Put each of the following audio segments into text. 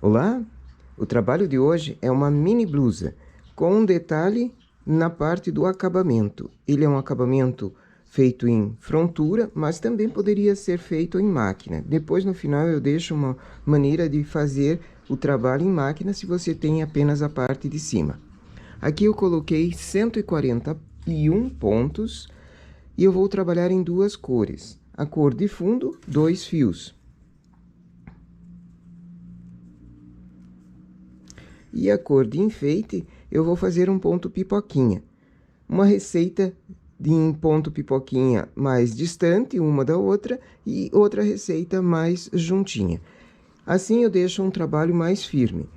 Olá! O trabalho de hoje é uma mini blusa com um detalhe na parte do acabamento. Ele é um acabamento feito em frontura, mas também poderia ser feito em máquina. Depois, no final, eu deixo uma maneira de fazer o trabalho em máquina se você tem apenas a parte de cima. Aqui eu coloquei 141 pontos e eu vou trabalhar em duas cores. A cor de fundo, 2 fios. E a cor de enfeite, eu vou fazer um ponto pipoquinha. Uma receita de um ponto pipoquinha mais distante uma da outra e outra receita mais juntinha. Assim eu deixo um trabalho mais firme.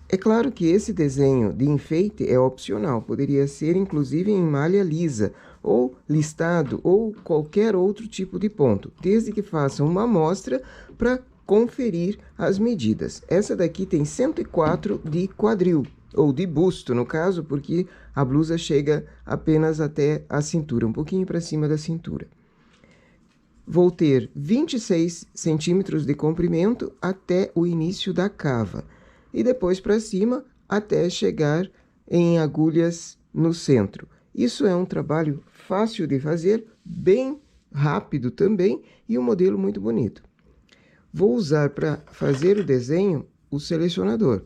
É claro que esse desenho de enfeite é opcional, poderia ser inclusive em malha lisa, ou listado, ou qualquer outro tipo de ponto, desde que façam uma amostra para conferir as medidas. Essa daqui tem 104 de quadril, ou de busto no caso, porque a blusa chega apenas até a cintura, um pouquinho para cima da cintura. Vou ter 26 centímetros de comprimento até o início da cava. E depois para cima até chegar em agulhas no centro. Isso é um trabalho fácil de fazer, bem rápido também e um modelo muito bonito. Vou usar para fazer o desenho o selecionador.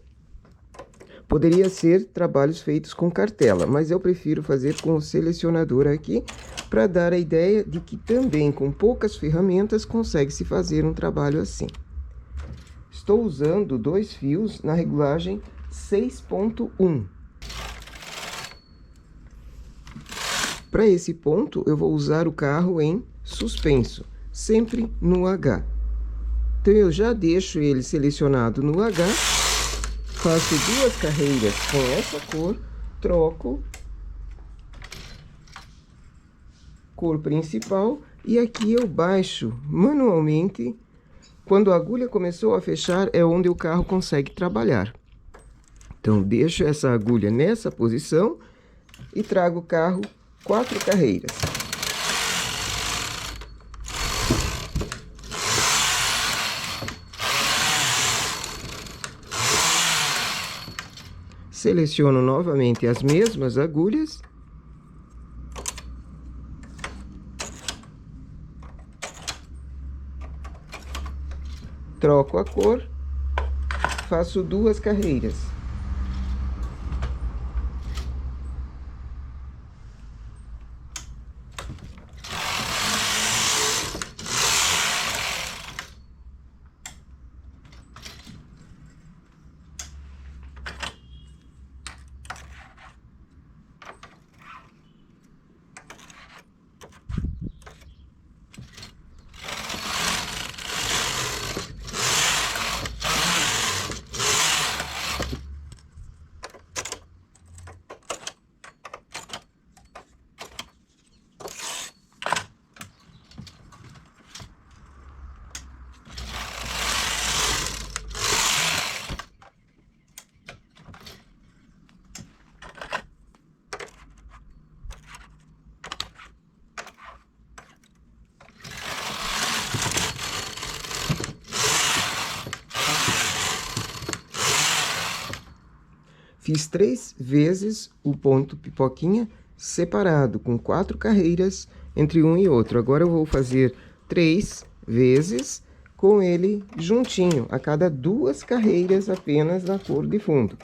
Poderia ser trabalhos feitos com cartela, mas eu prefiro fazer com o selecionador aqui para dar a ideia de que também com poucas ferramentas consegue-se fazer um trabalho assim. Estou usando 2 fios na regulagem 6.1. Para esse ponto, eu vou usar o carro em suspenso, sempre no H. Então, eu já deixo ele selecionado no H, faço 2 carreiras com essa cor, troco, cor principal, e aqui eu baixo manualmente. Quando a agulha começou a fechar, é onde o carro consegue trabalhar. Então, deixo essa agulha nessa posição e trago o carro 4 carreiras. Seleciono novamente as mesmas agulhas. Troco a cor, faço 2 carreiras. Fiz 3 vezes o ponto pipoquinha separado, com 4 carreiras entre um e outro. Agora eu vou fazer 3 vezes com ele juntinho, a cada 2 carreiras apenas na cor de fundo.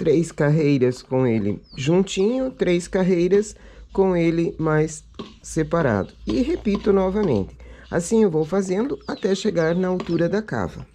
3 carreiras com ele juntinho, 3 carreiras com ele mais separado. E repito novamente. Assim eu vou fazendo até chegar na altura da cava.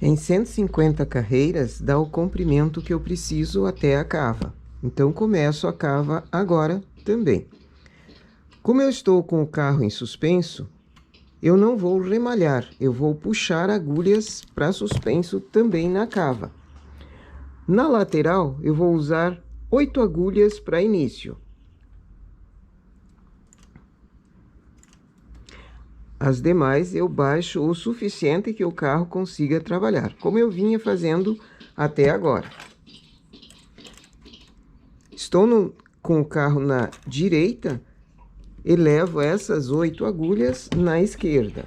Em 150 carreiras, dá o comprimento que eu preciso até a cava. Então, começo a cava agora também. Como eu estou com o carro em suspenso, eu não vou remalhar, eu vou puxar agulhas para suspenso também na cava. Na lateral, eu vou usar 8 agulhas para início. As demais eu baixo o suficiente que o carro consiga trabalhar, como eu vinha fazendo até agora. Estou com o carro na direita, elevo essas 8 agulhas na esquerda.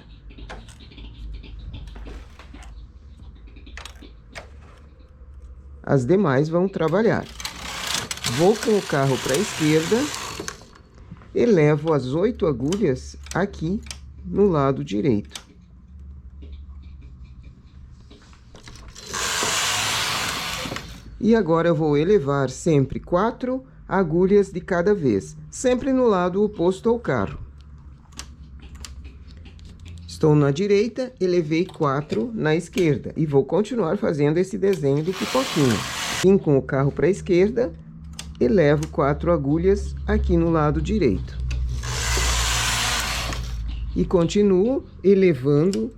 As demais vão trabalhar. Vou com o carro para a esquerda, elevo as 8 agulhas aqui no lado direito. E agora eu vou elevar sempre 4 agulhas de cada vez, sempre no lado oposto ao carro. Estou na direita, elevei 4 na esquerda e vou continuar fazendo esse desenho do pipoquinho. Vim com o carro para a esquerda, elevo 4 agulhas aqui no lado direito. E continuo elevando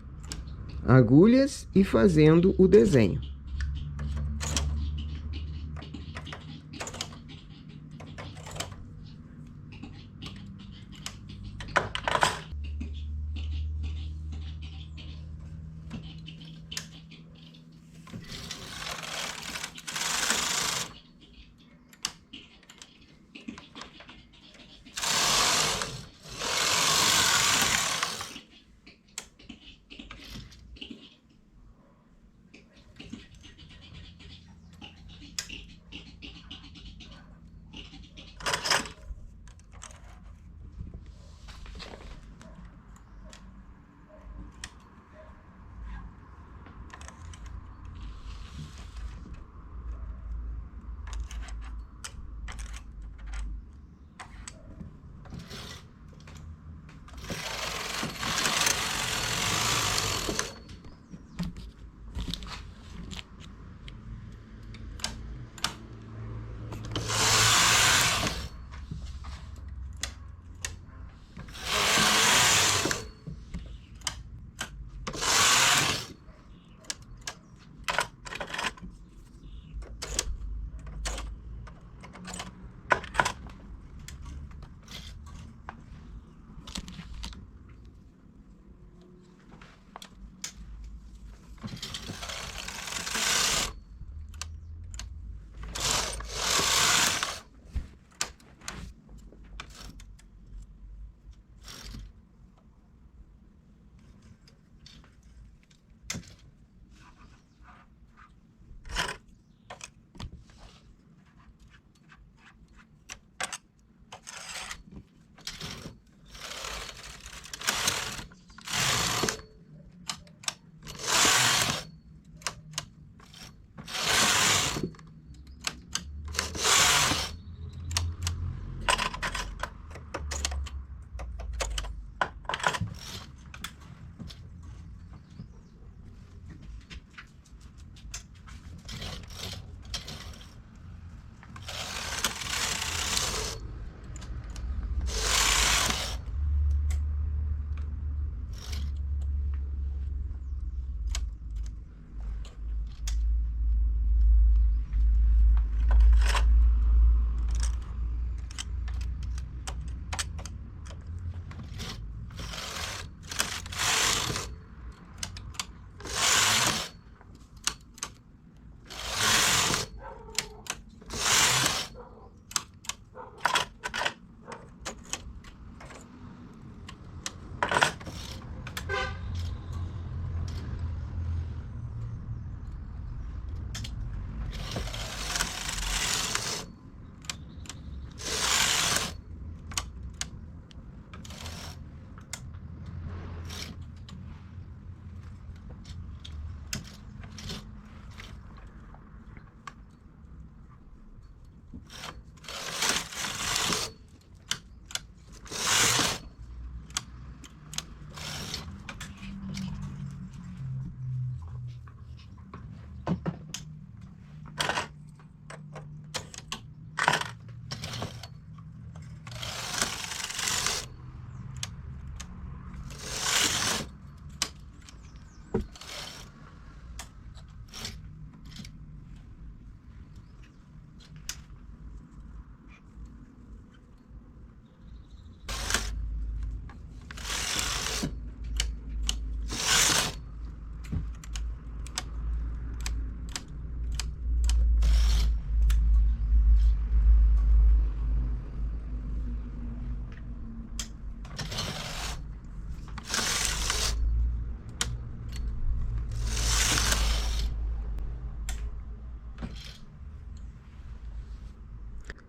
agulhas e fazendo o desenho.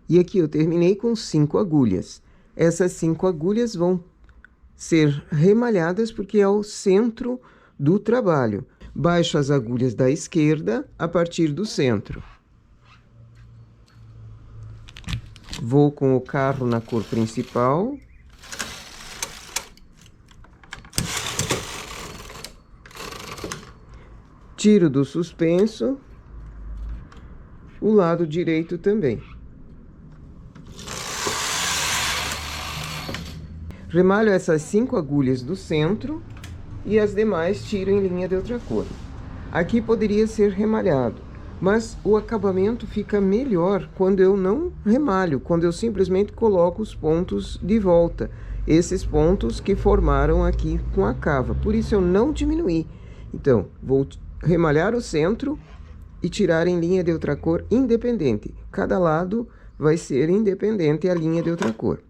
E aqui eu terminei com 5 agulhas. Essas 5 agulhas vão ser remalhadas porque é o centro do trabalho. Baixo as agulhas da esquerda a partir do centro. Vou com o carro na cor principal. Tiro do suspenso. O lado direito também. Remalho essas 5 agulhas do centro e as demais tiro em linha de outra cor. Aqui poderia ser remalhado, mas o acabamento fica melhor quando eu não remalho, quando eu simplesmente coloco os pontos de volta, esses pontos que formaram aqui com a cava. Por isso eu não diminuí. Então, vou remalhar o centro e tirar em linha de outra cor independente. Cada lado vai ser independente a linha de outra cor.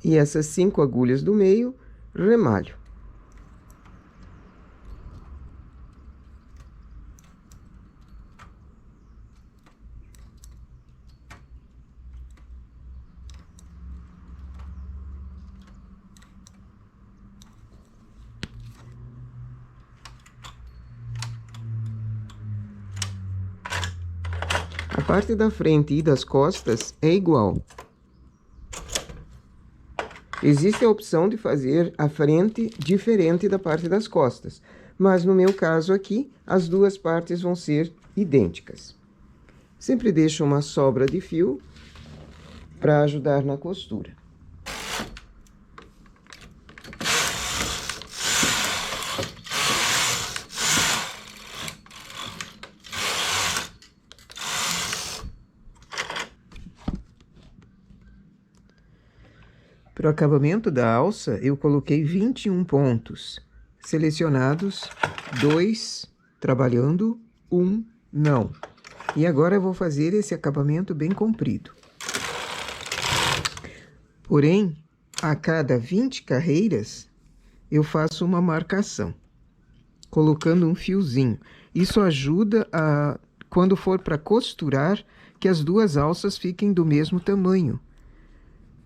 E essas 5 agulhas do meio, remalho. A parte da frente e das costas é igual. Existe a opção de fazer a frente diferente da parte das costas, mas no meu caso aqui, as duas partes vão ser idênticas. Sempre deixo uma sobra de fio para ajudar na costura. Para o acabamento da alça, eu coloquei 21 pontos, selecionados, 2 trabalhando, 1 não. E agora eu vou fazer esse acabamento bem comprido. Porém, a cada 20 carreiras, eu faço uma marcação, colocando um fiozinho. Isso ajuda a, quando for para costurar, que as duas alças fiquem do mesmo tamanho.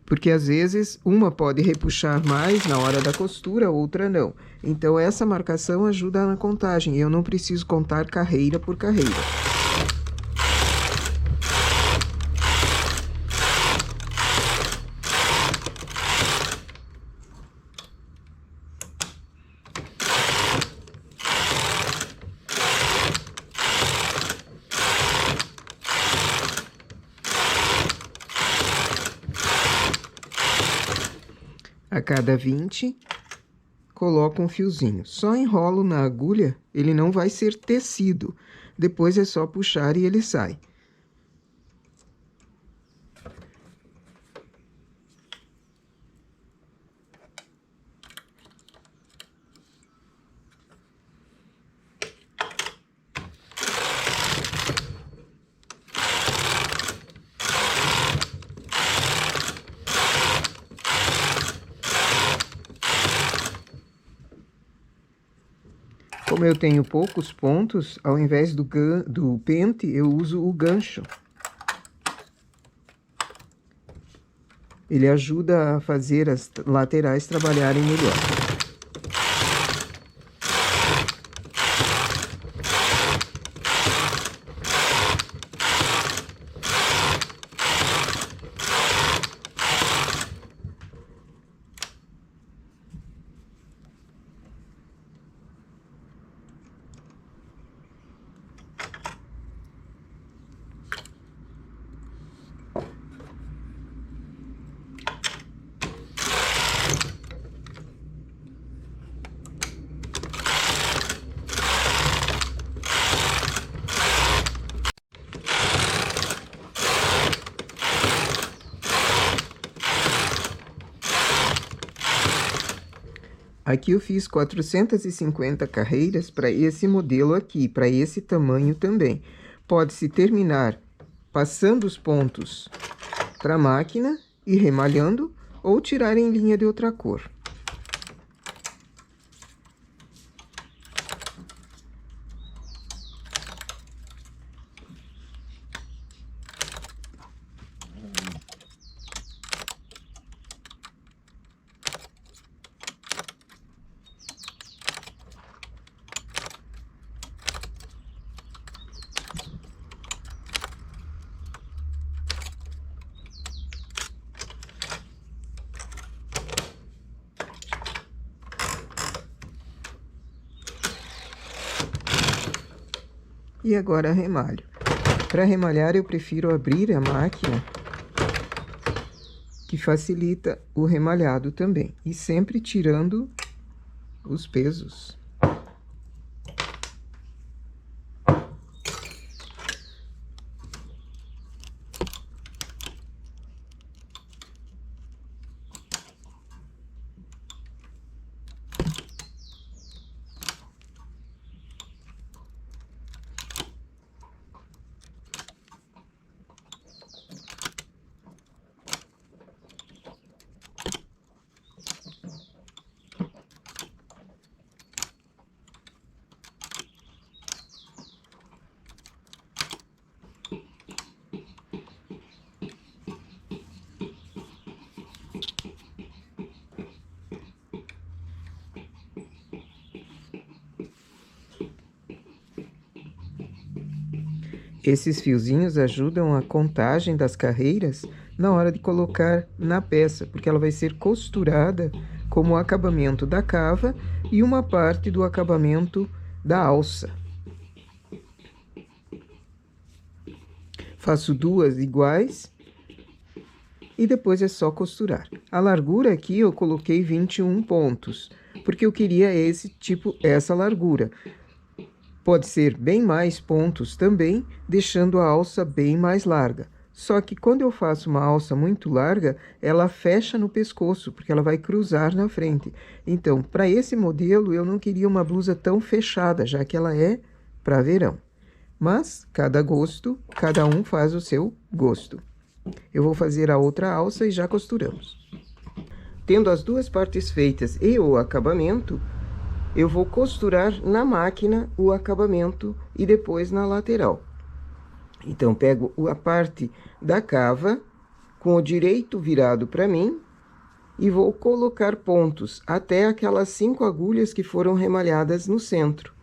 Porque às vezes uma pode repuxar mais na hora da costura, outra não. Então essa marcação ajuda na contagem. Eu não preciso contar carreira por carreira. A cada 20, coloco um fiozinho. Só enrolo na agulha, ele não vai ser tecido. Depois é só puxar e ele sai. Como eu tenho poucos pontos, ao invés do pente, eu uso o gancho. Ele ajuda a fazer as laterais trabalharem melhor. Aqui eu fiz 450 carreiras para esse modelo aqui, para esse tamanho também. Pode-se terminar passando os pontos para a máquina e remalhando, ou tirar em linha de outra cor. E agora remalho. Para remalhar eu prefiro abrir a máquina, que facilita o remalhado também. E sempre tirando os pesos. Esses fiozinhos ajudam a contagem das carreiras na hora de colocar na peça, porque ela vai ser costurada como o acabamento da cava e uma parte do acabamento da alça. Faço duas iguais e depois é só costurar. A largura aqui eu coloquei 21 pontos, porque eu queria essa largura. Pode ser bem mais pontos também, deixando a alça bem mais larga. Só que quando eu faço uma alça muito larga, ela fecha no pescoço, porque ela vai cruzar na frente. Então, para esse modelo, eu não queria uma blusa tão fechada, já que ela é para verão. Mas, cada gosto, cada um faz o seu gosto. Eu vou fazer a outra alça e já costuramos. Tendo as duas partes feitas e o acabamento, eu vou costurar na máquina o acabamento e depois na lateral. Então, pego a parte da cava com o direito virado para mim e vou colocar pontos até aquelas 5 agulhas que foram remalhadas no centro.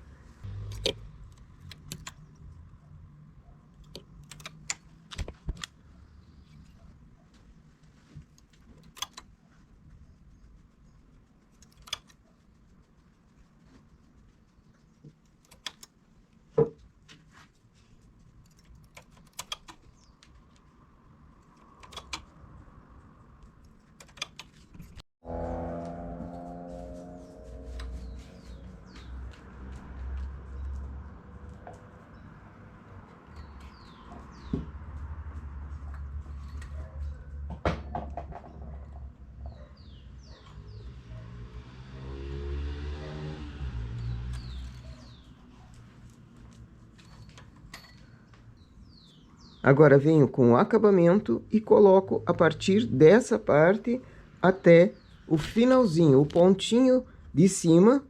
Agora venho com o acabamento e coloco a partir dessa parte até o finalzinho, o pontinho de cima,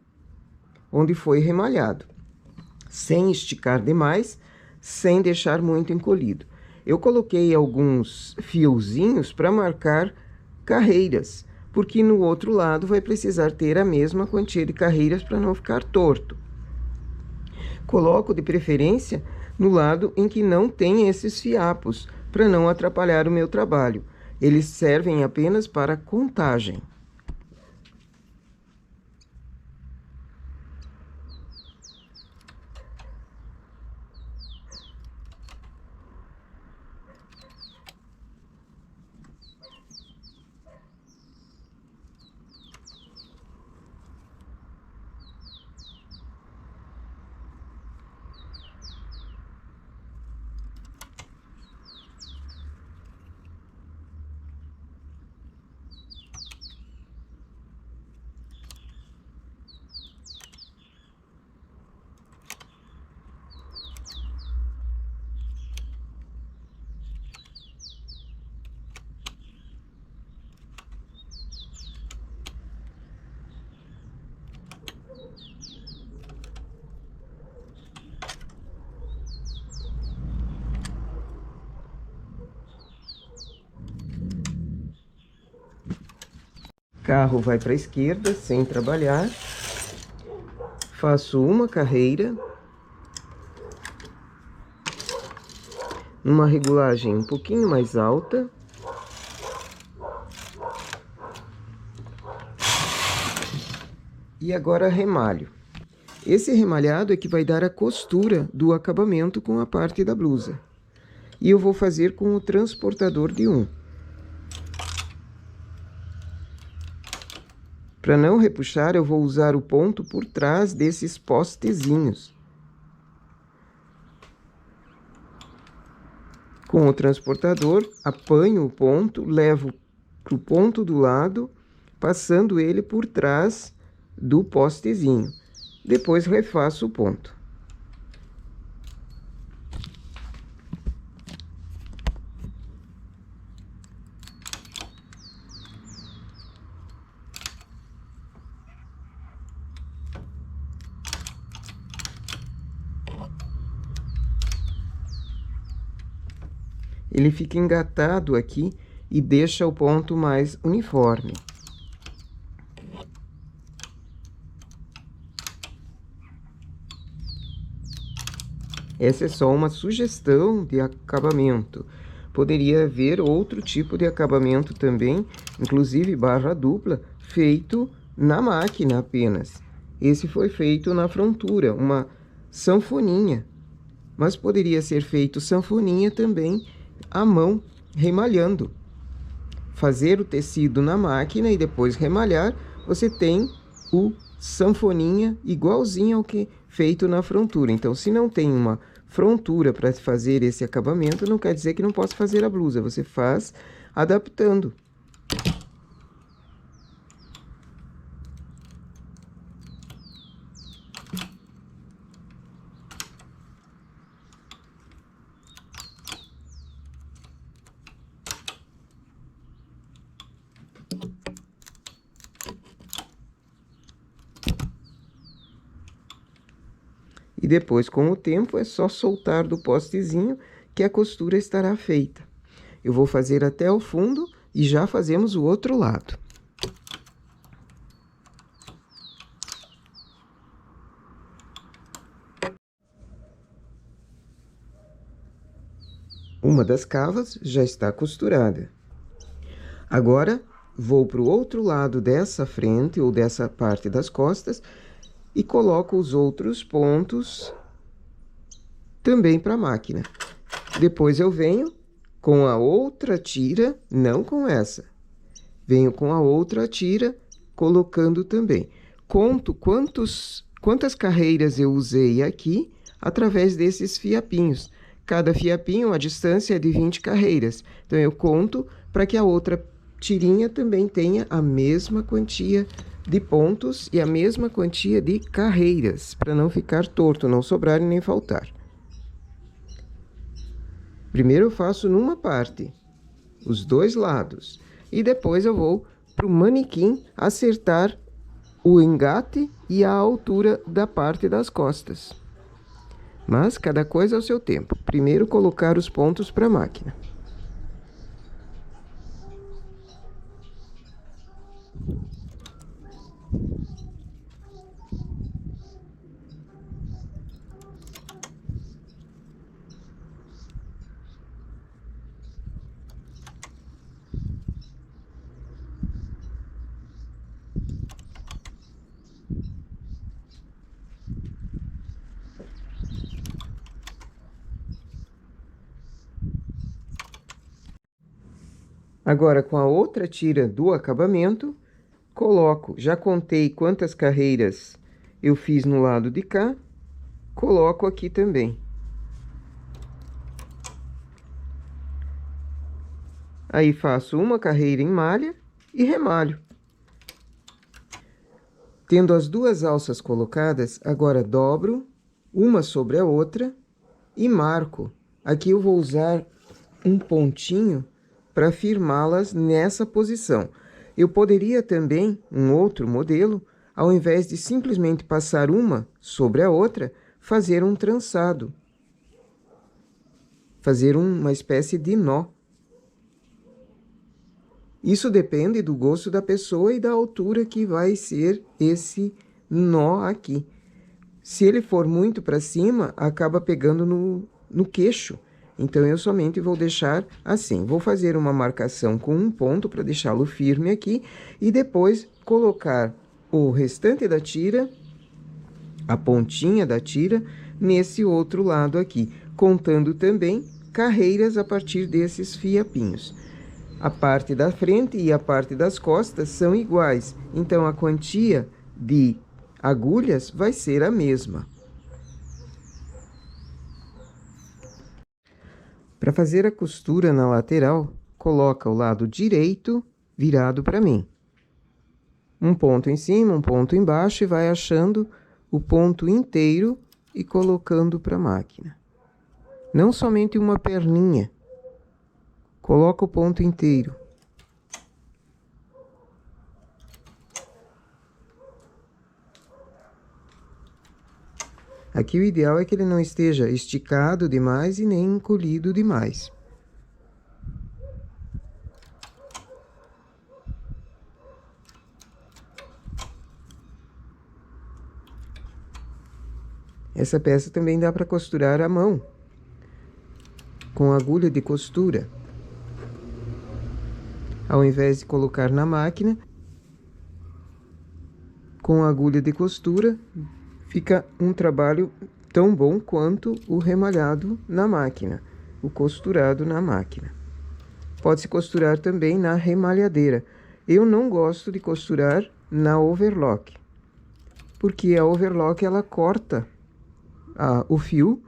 onde foi remalhado. Sem esticar demais, sem deixar muito encolhido. Eu coloquei alguns fiozinhos para marcar carreiras, porque no outro lado vai precisar ter a mesma quantia de carreiras para não ficar torto. Coloco de preferência no lado em que não tem esses fiapos, para não atrapalhar o meu trabalho. Eles servem apenas para contagem. Carro vai para a esquerda, sem trabalhar. Faço uma carreira. Numa regulagem um pouquinho mais alta. E agora remalho. Esse remalhado é que vai dar a costura do acabamento com a parte da blusa. E eu vou fazer com o transportador de 1. Para não repuxar, eu vou usar o ponto por trás desses postezinhos. Com o transportador, apanho o ponto, levo para o ponto do lado, passando ele por trás do postezinho. Depois refaço o ponto. Ele fica engatado aqui e deixa o ponto mais uniforme. Essa é só uma sugestão de acabamento. Poderia haver outro tipo de acabamento também, inclusive barra dupla, feito na máquina apenas. Esse foi feito na frontura, uma sanfoninha. Mas poderia ser feito sanfoninha também à mão, remalhando. Fazer o tecido na máquina e depois remalhar, você tem o sanfoninha igualzinho ao que feito na frontura. Então, se não tem uma frontura para fazer esse acabamento, não quer dizer que não possa fazer a blusa. Você faz adaptando. E depois, com o tempo, é só soltar do postezinho que a costura estará feita. Eu vou fazer até o fundo e já fazemos o outro lado. Uma das cavas já está costurada. Agora, vou para o outro lado dessa frente ou dessa parte das costas e coloco os outros pontos também para a máquina. Depois eu venho com a outra tira, não com essa. Venho com a outra tira, colocando também. Conto quantas carreiras eu usei aqui através desses fiapinhos. Cada fiapinho, a distância é de 20 carreiras. Então, eu conto para que a outra tirinha também tenha a mesma quantia de pontos e a mesma quantia de carreiras, para não ficar torto, não sobrar e nem faltar. Primeiro eu faço numa parte, os dois lados, e depois eu vou para o manequim acertar o engate e a altura da parte das costas. Mas cada coisa ao seu tempo. Primeiro colocar os pontos para a máquina. Agora, com a outra tira do acabamento, coloco, já contei quantas carreiras eu fiz no lado de cá, coloco aqui também. Aí faço uma carreira em malha e remalho. Tendo as duas alças colocadas, agora dobro uma sobre a outra e marco. Aqui eu vou usar um pontinho para firmá-las nessa posição. Eu poderia também, um outro modelo, ao invés de simplesmente passar uma sobre a outra, fazer um trançado. Fazer uma espécie de nó. Isso depende do gosto da pessoa e da altura que vai ser esse nó aqui. Se ele for muito para cima, acaba pegando no queixo. Então, eu somente vou deixar assim. Vou fazer uma marcação com um ponto para deixá-lo firme aqui. E depois colocar o restante da tira a pontinha da tira nesse outro lado aqui, contando também carreiras a partir desses fiapinhos. A parte da frente e a parte das costas são iguais, então a quantia de agulhas vai ser a mesma. Para fazer a costura na lateral, coloca o lado direito virado para mim. Um ponto em cima, um ponto embaixo e vai achando o ponto inteiro e colocando para a máquina. Não somente uma perninha. Coloca o ponto inteiro. Aqui o ideal é que ele não esteja esticado demais e nem encolhido demais. Essa peça também dá para costurar à mão, com agulha de costura. Ao invés de colocar na máquina, com agulha de costura, fica um trabalho tão bom quanto o remalhado na máquina, o costurado na máquina. Pode-se costurar também na remalhadeira. Eu não gosto de costurar na overlock, porque a overlock ela corta o fio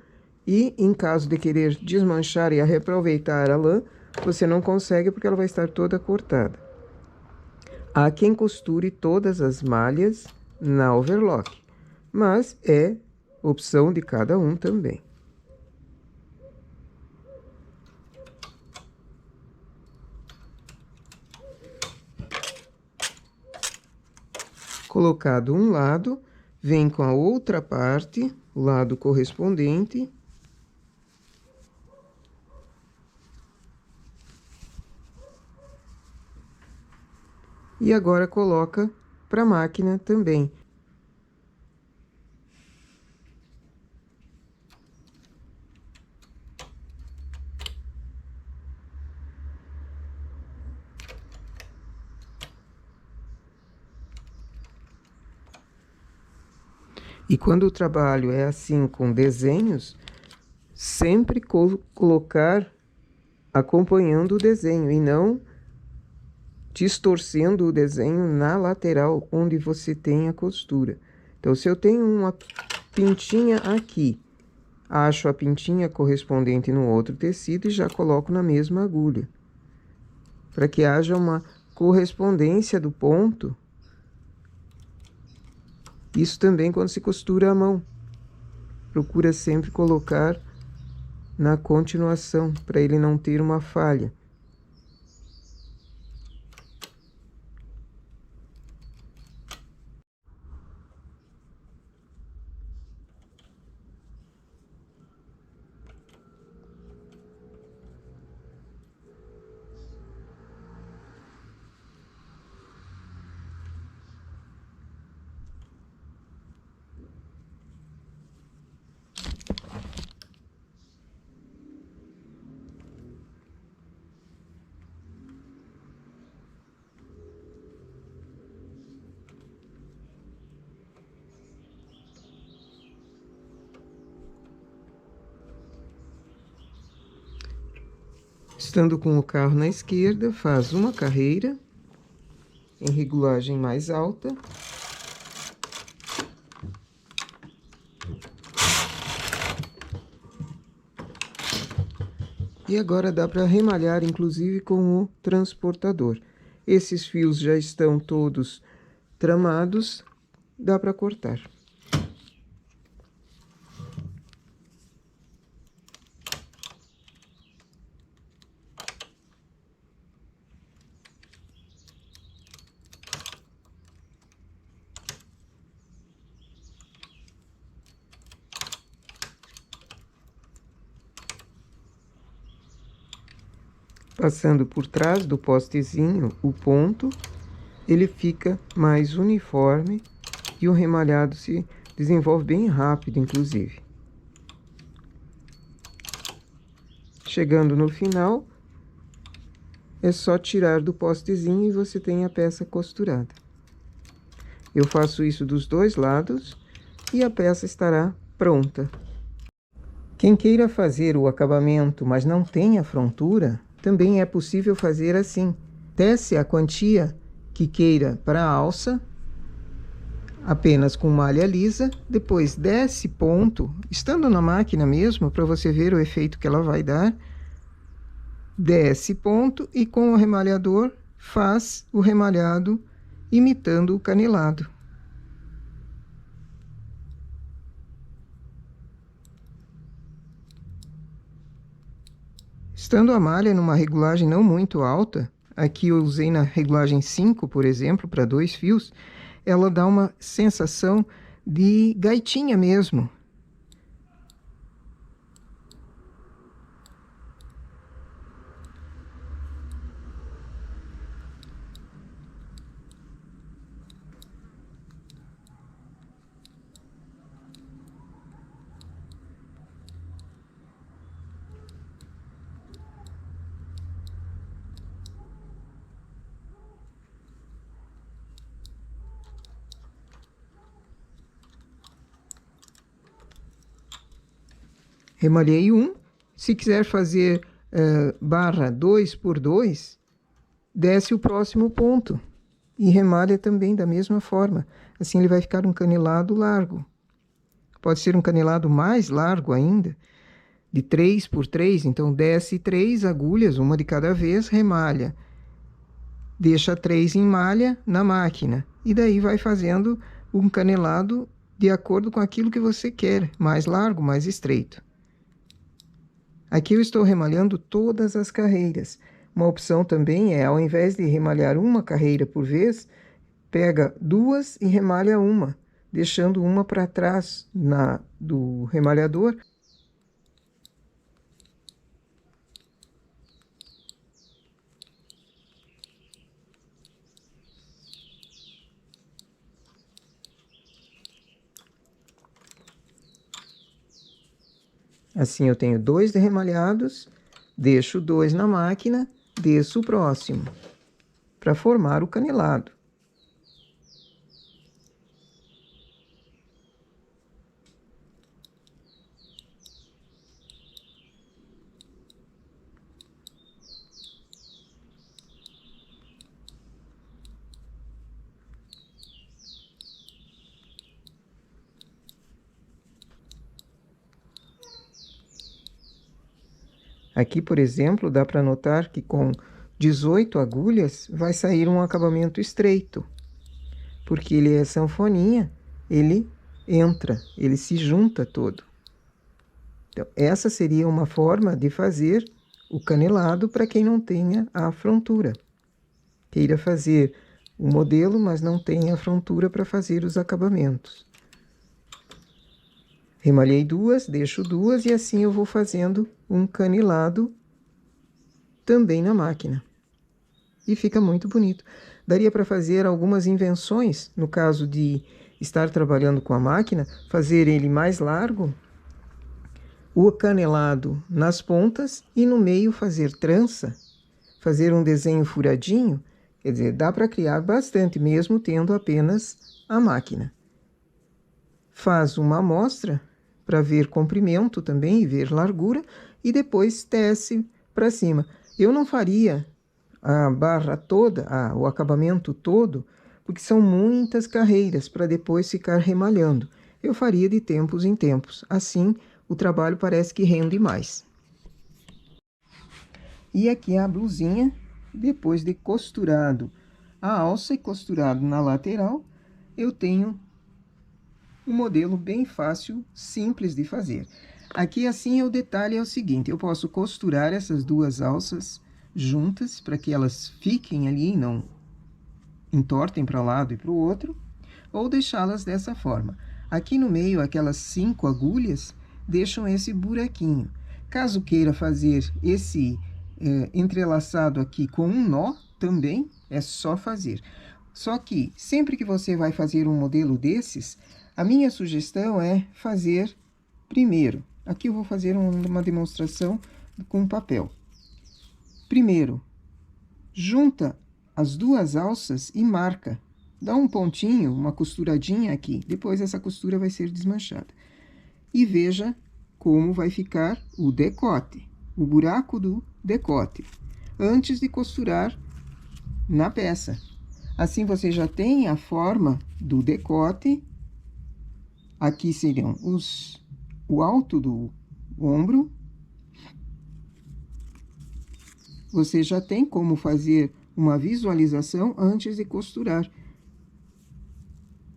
e, em caso de querer desmanchar e reaproveitar a lã, você não consegue porque ela vai estar toda cortada. Há quem costure todas as malhas na overlock, mas é opção de cada um também. Colocado um lado, vem com a outra parte, o lado correspondente. E agora coloca para a máquina também. E quando o trabalho é assim com desenhos, sempre colocar acompanhando o desenho e não distorcendo o desenho na lateral onde você tem a costura. Então, se eu tenho uma pintinha aqui, acho a pintinha correspondente no outro tecido e já coloco na mesma agulha, para que haja uma correspondência do ponto. Isso também quando se costura à mão. Procura sempre colocar na continuação, para ele não ter uma falha. Estando com o carro na esquerda, faz uma carreira em regulagem mais alta. E agora dá para remalhar, inclusive, com o transportador. Esses fios já estão todos tramados, dá para cortar. Passando por trás do postezinho, o ponto, ele fica mais uniforme e o remalhado se desenvolve bem rápido, inclusive. Chegando no final, é só tirar do postezinho e você tem a peça costurada. Eu faço isso dos dois lados, e a peça estará pronta. Quem queira fazer o acabamento, mas não tenha frontura, também é possível fazer assim. Tece a quantia que queira para a alça, apenas com malha lisa, depois desce ponto, estando na máquina mesmo, para você ver o efeito que ela vai dar. Desce ponto e com o remalhador faz o remalhado imitando o canelado. Estando a malha numa regulagem não muito alta, aqui eu usei na regulagem 5, por exemplo, para 2 fios, ela dá uma sensação de gaitinha mesmo. Remalhei um. Se quiser fazer barra 2 por 2, desce o próximo ponto e remalha também da mesma forma. Assim ele vai ficar um canelado largo. Pode ser um canelado mais largo ainda, de 3 por 3, então desce 3 agulhas, uma de cada vez, remalha. Deixa 3 em malha na máquina e daí vai fazendo um canelado de acordo com aquilo que você quer, mais largo, mais estreito. Aqui eu estou remalhando todas as carreiras. Uma opção também é, ao invés de remalhar uma carreira por vez, pega 2 e remalha uma, deixando uma para trás do remalhador. Assim eu tenho 2 remalhados, deixo 2 na máquina, desço o próximo, para formar o canelado. Aqui, por exemplo, dá para notar que com 18 agulhas vai sair um acabamento estreito, porque ele é sanfoninha, ele entra, ele se junta todo. Então, essa seria uma forma de fazer o canelado para quem não tenha a frontura. Queira fazer o modelo, mas não tenha a frontura para fazer os acabamentos. Remalhei 2, deixo 2 e assim eu vou fazendo um canelado também na máquina. E fica muito bonito. Daria para fazer algumas invenções, no caso de estar trabalhando com a máquina, fazer ele mais largo, o canelado nas pontas e no meio fazer trança, fazer um desenho furadinho. Quer dizer, dá para criar bastante, mesmo tendo apenas a máquina. Faz uma amostra para ver comprimento também e ver largura, e depois tece para cima. Eu não faria a barra toda, o acabamento todo, porque são muitas carreiras para depois ficar remalhando. Eu faria de tempos em tempos, assim o trabalho parece que rende mais. E aqui a blusinha, depois de costurado a alça e costurado na lateral, eu tenho um modelo bem fácil, simples de fazer. Aqui assim o detalhe é o seguinte, eu posso costurar essas duas alças juntas para que elas fiquem ali e não entortem para um lado e para o outro, ou deixá-las dessa forma. Aqui no meio, aquelas 5 agulhas deixam esse buraquinho. Caso queira fazer esse entrelaçado aqui com um nó, também é só fazer. Só que, sempre que você vai fazer um modelo desses, a minha sugestão é fazer primeiro. Aqui eu vou fazer uma demonstração com papel. Primeiro, junta as duas alças e marca dá um pontinho, uma costuradinha aqui. Depois essa costura vai ser desmanchada. E veja como vai ficar o decote, o buraco do decote, antes de costurar na peça. Assim você já tem a forma do decote. Aqui seriam o alto do ombro. Você já tem como fazer uma visualização antes de costurar.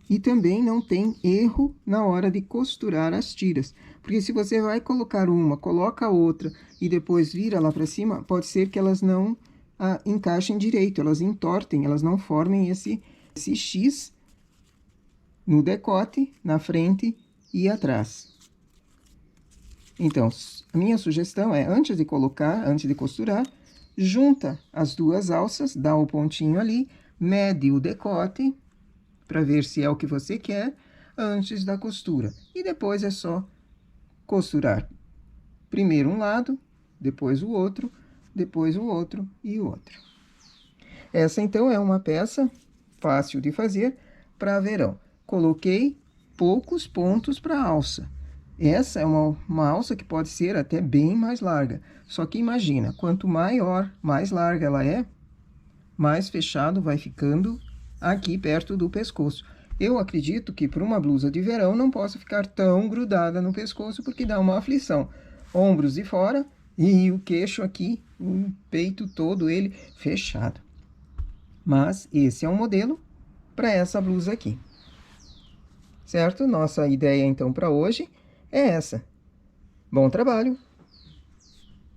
E também não tem erro na hora de costurar as tiras. Porque se você vai colocar uma, coloca outra e depois vira lá para cima, pode ser que elas não encaixem direito, elas entortem, elas não formem esse X no decote, na frente e atrás. Então, a minha sugestão é, antes de costurar, junta as duas alças, dá o pontinho ali, mede o decote, para ver se é o que você quer, antes da costura. E depois é só costurar. Primeiro um lado, depois o outro e o outro. Essa, então, é uma peça fácil de fazer para verão. Coloquei poucos pontos para alça. Essa é uma alça que pode ser até bem mais larga. Só que imagina, quanto maior, mais larga ela é, mais fechado vai ficando aqui perto do pescoço. Eu acredito que para uma blusa de verão não possa ficar tão grudada no pescoço, porque dá uma aflição. Ombros de fora e o queixo aqui, o peito todo ele fechado. Mas esse é um modelo para essa blusa aqui. Certo? Nossa ideia então para hoje é essa. Bom trabalho!